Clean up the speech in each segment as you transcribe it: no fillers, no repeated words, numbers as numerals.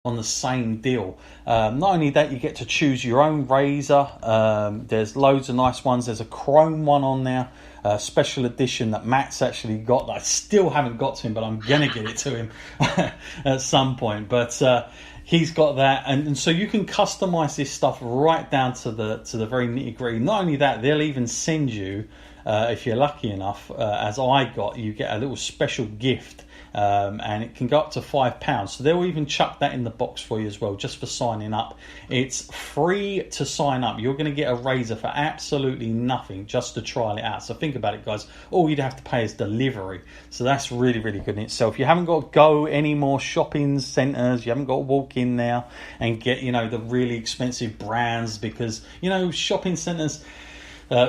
on the same deal. Not only that, you get to choose your own razor. There's loads of nice ones. There's a chrome one on there, special edition that Matt's actually got. That I still haven't got to him, but I'm gonna get it to him at some point. But he's got that, and so you can customize this stuff right down to the very nitty gritty. Not only that, they'll even send you, if you're lucky enough, as I got, you get a little special gift. And it can go up to £5, so they'll even chuck that in the box for you as well, just for signing up. It's free to sign up. You're going to get a razor for absolutely nothing just to trial it out. So think about it, guys. All you'd have to pay is delivery, so that's really, really good in itself. You haven't got to go any more shopping centres. You haven't got to walk in now and get, the really expensive brands, because shopping centres,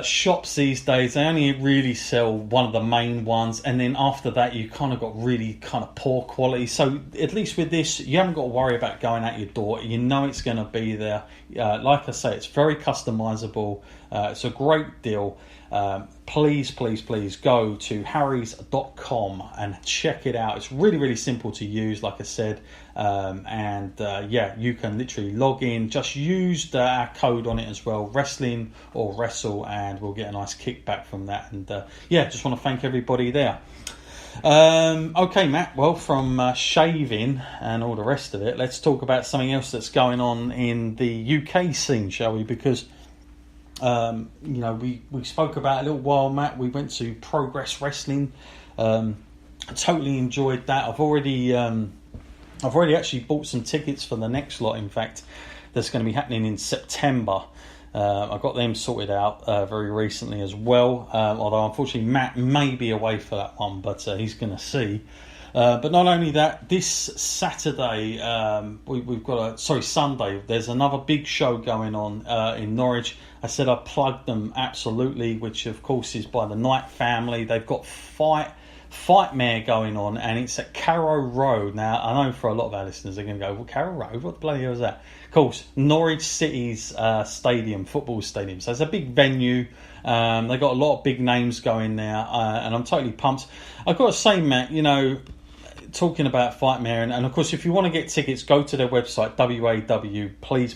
shops these days, they only really sell one of the main ones, and then after that you kind of got really kind of poor quality. So at least with this, you haven't got to worry about going out your door. It's going to be there. Like I say, it's very customizable. It's a great deal. Please go to harrys.com and check it out. It's really, really simple to use, like I said. You can literally log in, just use our code on it as well, wrestling or wrestle, and we'll get a nice kickback from that. And just want to thank everybody there. Okay, Matt, well, from shaving and all the rest of it, let's talk about something else that's going on in the UK scene, shall we? Because we spoke about a little while, Matt. We went to Progress Wrestling. Totally enjoyed that. I've already actually bought some tickets for the next lot. In fact, that's going to be happening in September. I got them sorted out very recently as well. Although unfortunately Matt may be away for that one, but he's going to see. But not only that, this Saturday, Sunday, there's another big show going on in Norwich. I said I plugged them absolutely, which of course is by the Knight family. They've got Fightmare going on, and it's at Carrow Road. Now, I know for a lot of our listeners, they're going to go, well, Carrow Road? What the bloody hell is that? Of course, Norwich City's football stadium. So it's a big venue. They've got a lot of big names going there, and I'm totally pumped. I've got to say, Matt, talking about Fightmare, and of course, if you want to get tickets, go to their website, WAW. Please,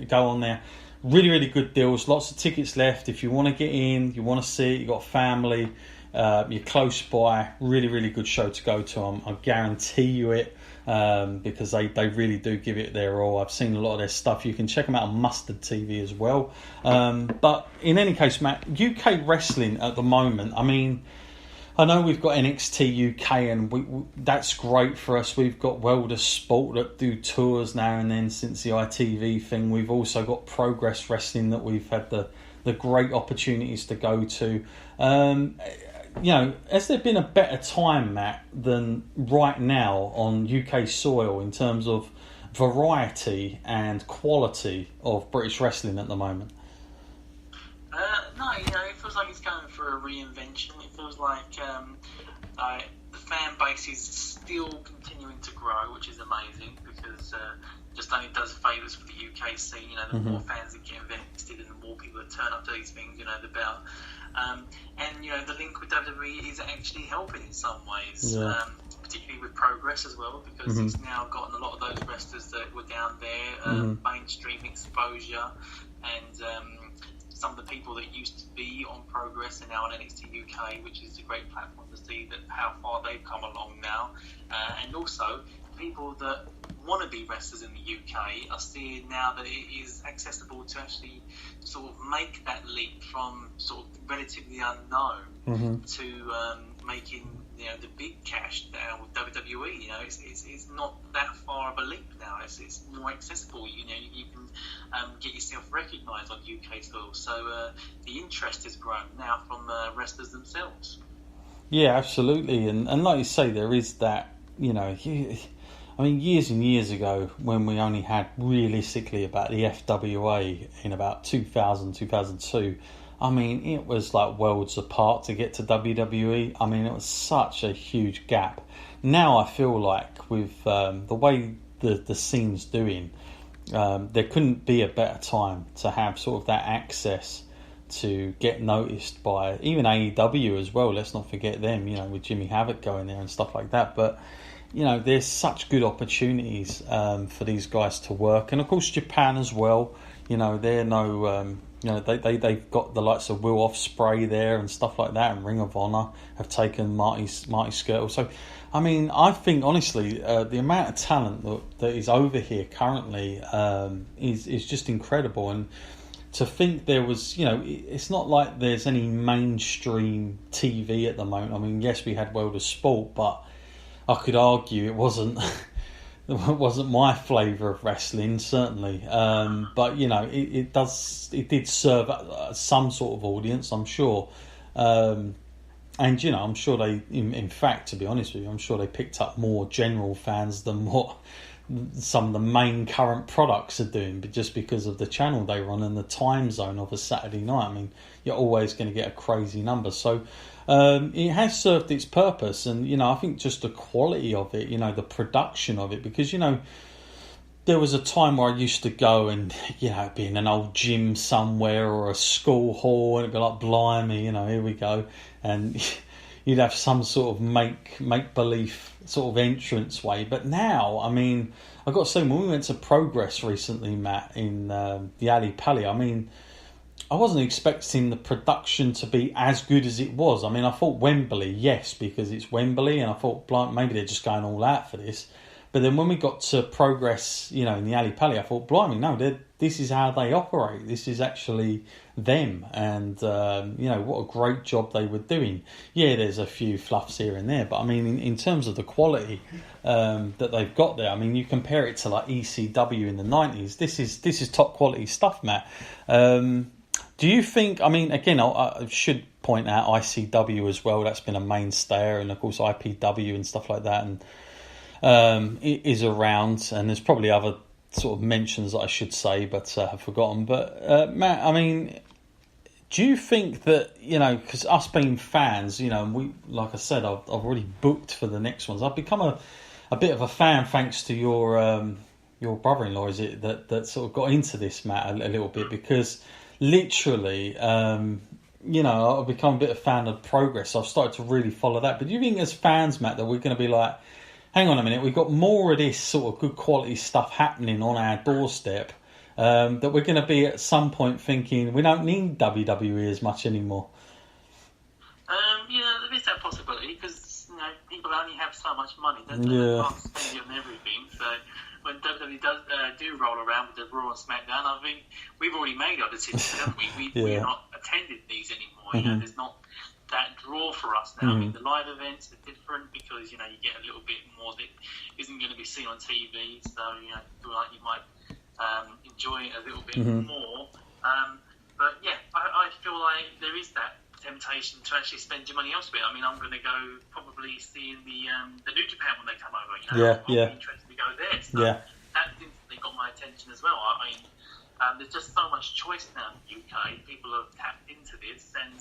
go on there. Really, really good deals. Lots of tickets left. If you want to get in, you want to see it, you've got family, you're close by, really, really good show to go to. I guarantee you it, because they really do give it their all. I've seen a lot of their stuff. You can check them out on Mustard TV as well. But in any case, Matt, UK wrestling at the moment, I mean, I know we've got NXT UK, and that's great for us. We've got World of Sport that do tours now and then since the ITV thing. We've also got Progress Wrestling that we've had the great opportunities to go to. Has there been a better time, Matt, than right now on UK soil in terms of variety and quality of British wrestling at the moment? No, it feels like it's going for a reinvention. It feels like the fan base is still continuing to grow, which is amazing, because just only does favours for the UK scene. The more fans that get invested and the more people that turn up to these things, the better. And the link with WWE is actually helping in some ways, particularly with Progress as well, because it's now gotten a lot of those wrestlers that were down there, mainstream exposure, and some of the people that used to be on Progress are now on NXT UK, which is a great platform to see that how far they've come along now. And also, people that want to be wrestlers in the UK are seeing now that it is accessible to actually sort of make that leap from sort of relatively unknown to making the big cash now with WWE. It's not that far of a leap now. It's more accessible. You can get yourself recognised on UK soil. So the interest has grown now from wrestlers themselves. Yeah, absolutely. And like you say, there is that. Years and years ago, when we only had realistically about the FWA in about 2000, 2002, it was like worlds apart to get to WWE. It was such a huge gap. Now I feel like with the way the scene's doing, there couldn't be a better time to have sort of that access to get noticed by even AEW as well. Let's not forget them, with Jimmy Havoc going there and stuff like that. But there's such good opportunities for these guys to work, and of course Japan as well. They're no, they've got the likes of Will Ospreay there and stuff like that, and Ring of Honor have taken Marty Skirtle. So, I mean, I think honestly, the amount of talent that is over here currently is just incredible. And to think there was, it's not like there's any mainstream TV at the moment. I mean, yes, we had World of Sport, but I could argue it wasn't my flavour of wrestling, certainly. But it did serve some sort of audience, I'm sure. And I'm sure they, in fact, to be honest with you, I'm sure they picked up more general fans than what some of the main current products are doing, but just because of the channel they run and the time zone of a Saturday night. I mean, you're always going to get a crazy number. So it has served its purpose, and I think just the quality of it, the production of it, because there was a time where I used to go and be in an old gym somewhere or a school hall, and it'd be like, blimey, here we go, and you'd have some sort of make believe sort of entrance way. But now, I mean, I've got to say, when we went to Progress recently, Matt, in the Alley Pally, I mean, I wasn't expecting the production to be as good as it was. I mean, I thought Wembley, yes, because it's Wembley, and I thought, maybe they're just going all out for this. But then when we got to Progress, in the Alley Pally, I thought, blimey, no, this is how they operate. This is actually them. And, what a great job they were doing. Yeah, there's a few fluffs here and there, but I mean, in terms of the quality that they've got there, I mean, you compare it to like ECW in the 90s, this is top quality stuff, Matt. Do you think, I mean, again, I should point out ICW as well, that's been a mainstay, and of course IPW and stuff like that, and it is around, and there's probably other sort of mentions that I should say, but I've forgotten. But Matt, I mean, do you think that, because us being fans, and we, like I said, I've already booked for the next ones. I've become a bit of a fan thanks to your brother-in-law, is it, that sort of got into this, Matt, a little bit, because literally, I've become a bit of a fan of Progress. So I've started to really follow that. But do you think as fans, Matt, that we're going to be like, hang on a minute, we've got more of this sort of good quality stuff happening on our doorstep, that we're going to be at some point thinking we don't need WWE as much anymore? There is that possibility, because people only have so much money, don't they? Yeah. They can't spend it on everything. So when WWE do roll around with the Raw and SmackDown, I think we've already made our decision, haven't we? We're not attending these anymore. Mm-hmm. There's not that draw for us now. I mean, the live events are different because you get a little bit more that isn't going to be seen on TV, so feel like you might enjoy it a little bit more. But yeah, I feel like there is that temptation to actually spend your money elsewhere. I mean, I'm going to go probably seeing the New Japan when they come over. I'm interested to go there. So that instantly got my attention as well. I mean, there's just so much choice now in the UK. People have tapped into this, and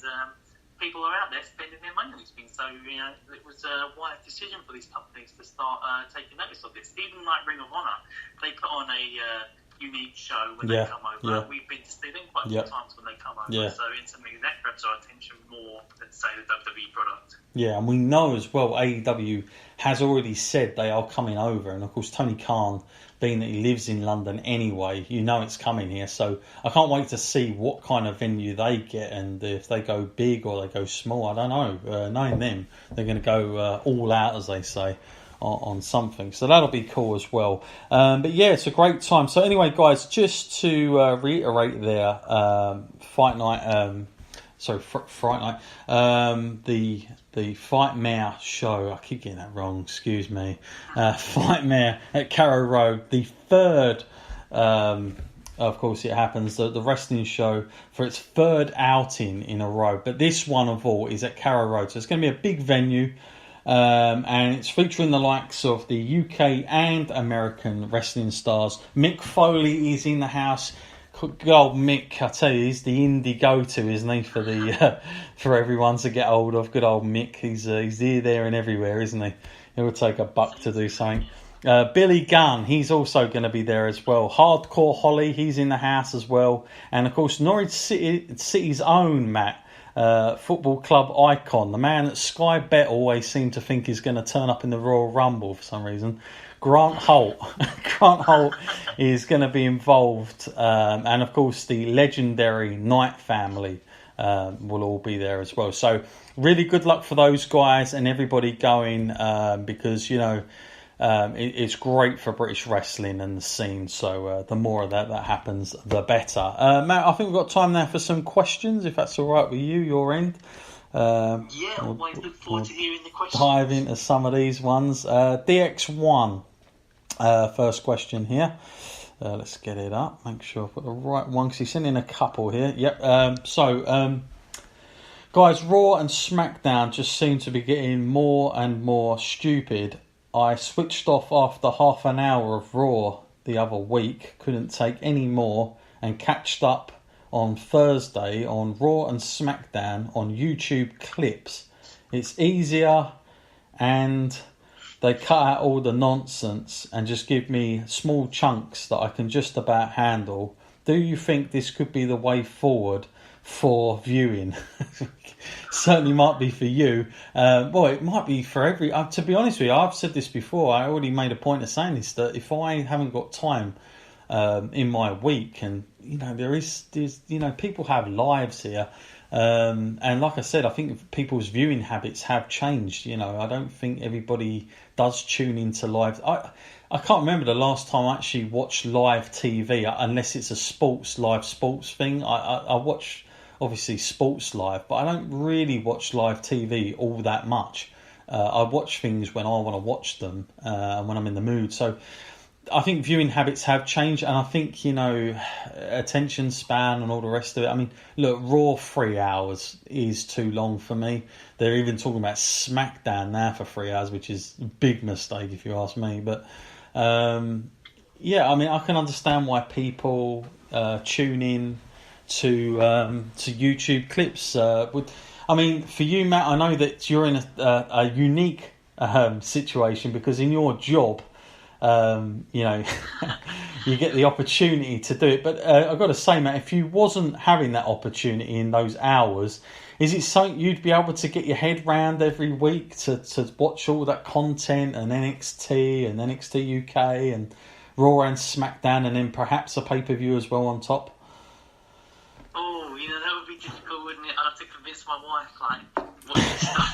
people are out there spending their money on these things. So, it was a wise decision for these companies to start taking notice of this. Even like Ring of Honor, they put on a unique show when they come over. We've been to see them quite a few times when they come over. So it's something that grabs our attention more than, say, the WWE product. Yeah, and we know as well, AEW has already said they are coming over. And of course, Tony Khan, being that he lives in London anyway, it's coming here. So I can't wait to see what kind of venue they get, and if they go big or they go small, I don't know. Knowing them, they're going to go all out, as they say, on something. So that'll be cool as well. But yeah, it's a great time. So anyway, guys, just to reiterate there, Fright Night, the Fight Mare show, I keep getting that wrong, excuse me, Fight Mare at Carrow Road, the third, of course it happens, the wrestling show for its third outing in a row, but this one of all is at Carrow Road, so it's going to be a big venue, and it's featuring the likes of the UK and American wrestling stars. Mick Foley is in the house. Good old Mick, I tell you, he's the indie go-to, isn't he, for the for everyone to get hold of. Good old Mick, he's here, there, and everywhere, isn't he? He'll take a buck to do something. Billy Gunn, he's also going to be there as well. Hardcore Holly, he's in the house as well, and of course Norwich City's own Matt, football club icon, the man that Sky Bet always seem to think is going to turn up in the Royal Rumble for some reason. Grant Holt. Grant Holt is going to be involved, and of course the legendary Knight family will all be there as well. So really good luck for those guys and everybody going, because it's great for British wrestling and the scene. So the more of that happens, the better. Matt, I think we've got time now for some questions, if that's all right with you, your end. Always look forward to hearing the questions. Dive into some of these ones. DX1, first question here. Let's get it up. Make sure I've got the right one, because he's sending a couple here. Yep. Guys, Raw and SmackDown just seem to be getting more and more stupid. I switched off after half an hour of Raw the other week. Couldn't take any more, and catched up on Thursday on Raw and SmackDown on YouTube clips. It's easier, and they cut out all the nonsense and just give me small chunks that I can just about handle. Do you think this could be the way forward for viewing? Certainly might be for you. It might be for every... to be honest with you, I've said this before. I already made a point of saying this, that if I haven't got time in my week, and there's people have lives here, and like I said, I think people's viewing habits have changed. I don't think everybody does tune into live. I can't remember the last time I actually watched live TV, unless it's a live sports thing. I watch obviously sports live, but I don't really watch live TV all that much. I watch things when I want to watch them, and when I'm in the mood. So I think viewing habits have changed, and I think, attention span and all the rest of it. I mean, look, Raw 3 hours is too long for me. They're even talking about SmackDown now for 3 hours, which is a big mistake if you ask me. But I mean, I can understand why people tune in to YouTube clips. For you, Matt, I know that you're in a unique situation, because in your job, you get the opportunity to do it. But I've got to say, Matt, if you wasn't having that opportunity in those hours, is it something you'd be able to get your head round every week to watch all that content, and NXT and NXT UK and Raw and SmackDown, and then perhaps a pay-per-view as well on top? Oh, that would be difficult, wouldn't it? I'd have to convince my wife, watch this stuff.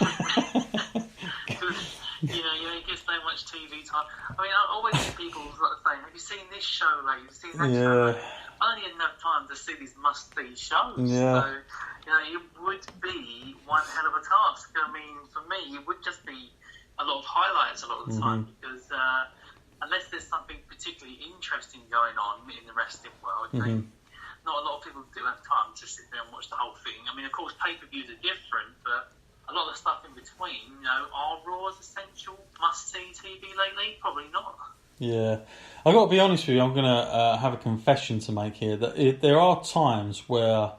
You don't get so much TV time. I mean, I always hear people saying, have you seen this show, Have you seen that show, I only had enough time to see these must-see shows. Yeah. So, it would be one hell of a task. I mean, for me, it would just be a lot of highlights a lot of the time, because unless there's something particularly interesting going on in the wrestling world, not a lot of people do have time to sit there and watch the whole thing. I mean, of course, pay-per-views are different, but a lot of the stuff in between, are Raw's essential must-see TV lately? Probably not. Yeah. I've got to be honest with you, I'm going to have a confession to make here. That there are times where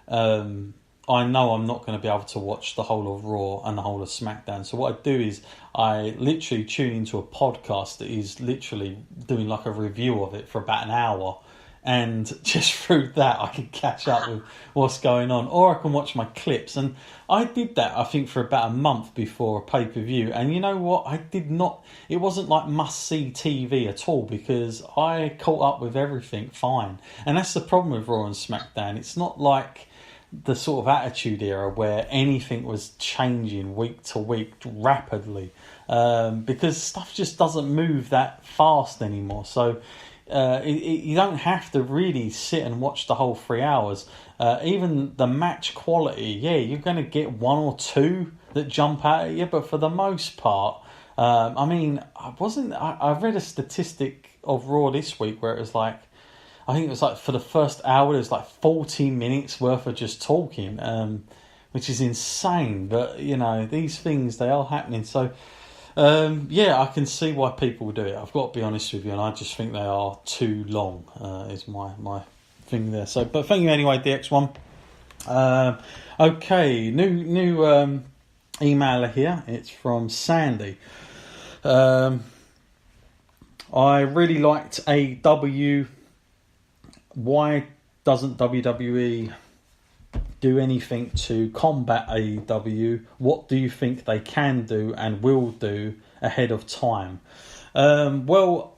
I know I'm not going to be able to watch the whole of Raw and the whole of SmackDown. So what I do is I literally tune into a podcast that is literally doing like a review of it for about an hour. And just through that, I can catch up with what's going on. Or I can watch my clips. And I did that, I think, for about a month before a pay-per-view. And you know what? It wasn't like must-see TV at all, because I caught up with everything fine. And that's the problem with Raw and SmackDown. It's not like the sort of Attitude Era where anything was changing week to week rapidly. Because stuff just doesn't move that fast anymore. So you don't have to really sit and watch the whole 3 hours. Even the match quality, you're going to get one or two that jump out at you, but for the most part, I read a statistic of Raw this week where it was like, I think it was like for the first hour, it was like 40 minutes worth of just talking, which is insane. But, these things, they are happening. So, I can see why people do it. I've got to be honest with you, and I just think they are too long, is my thing there. So, but thank you anyway, DX1. Okay, new emailer here. It's from Sandy. I really liked AEW. Why doesn't WWE do anything to combat AEW? What do you think they can do and will do ahead of time? Well,